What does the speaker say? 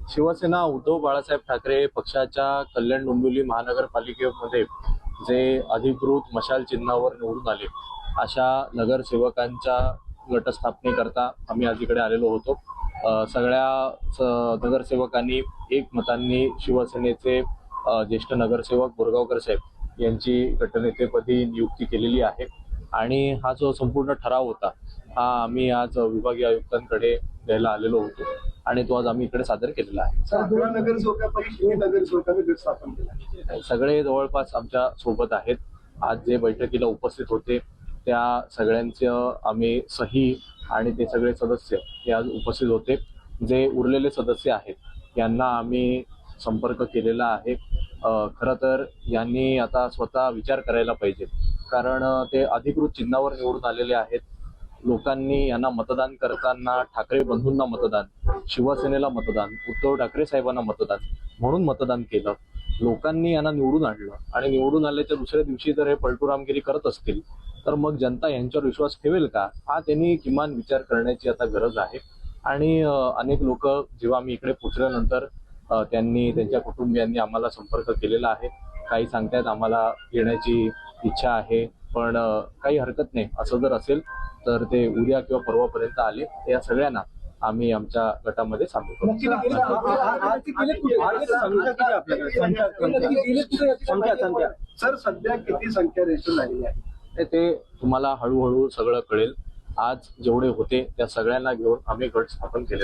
शिवसेना उद्धव बाळासाहेब ठाकरे पक्षाच्या कल्याण डोंबिवली महानगरपालिकेमध्ये जे अधिकृत मशाल चिन्हावर निवडून आले अशा नगरसेवकांच्या गटस्थापनेकरता आम्ही आज इकडे आलेलो होतो. सगळ्या नगरसेवकांनी एकमतांनी शिवसेनेचे ज्येष्ठ नगरसेवक बोरगावकर साहेब यांची गटनेतेपदी नियुक्ती केलेली आहे आणि हा जो संपूर्ण ठराव होता हा आम्ही आज विभागीय आयुक्तांकडे द्यायला आलेलो होतो आणि तो आज आम्ही इकडे सादर केलेला आहे. सगळे जवळपास आमच्या सोबत आहेत. आज जे बैठकीला उपस्थित होते त्या सगळ्यांचं आम्ही सही आणि ते सगळे सदस्य हे आज उपस्थित होते. जे उरलेले सदस्य आहेत यांना आम्ही संपर्क केलेला आहे. खरं तर यांनी आता स्वतः विचार करायला पाहिजे, कारण ते अधिकृत चिन्हावर निवडून आलेले आहेत. लोकांनी यांना मतदान करताना ठाकरे बंधूंना मतदान, शिवसेनेला मतदान, उद्धव ठाकरे साहेबांना मतदान म्हणून मतदान केलं. लोकांनी यांना निवडून आणलं आणि निवडून आल्याच्या दुसऱ्या दिवशी जर हे पलटूरामगिरी करत असतील तर मग जनता यांच्यावर विश्वास ठेवेल का, हा त्यांनी किमान विचार करण्याची आता गरज आहे. आणि अनेक लोक जेव्हा आम्ही इकडे पोहोचल्यानंतर त्यांनी त्यांच्या कुटुंबियांनी आम्हाला संपर्क केलेला आहे. काही सांगतायत आम्हाला येण्याची इच्छा आहे, पण काही हरकत नाही. असं जर असेल तर ते उद्या किंवा परवापर्यंत आले या सगळ्यांना आम्ही आमच्या गटामध्ये सामील करू. सर सध्या किती संख्या रेशो झालेली आहे ते तुम्हाला हळूहळू सगळं कळेल. आज जेवढे होते त्या सगळ्यांना घेऊन आम्ही गट स्थापन केले.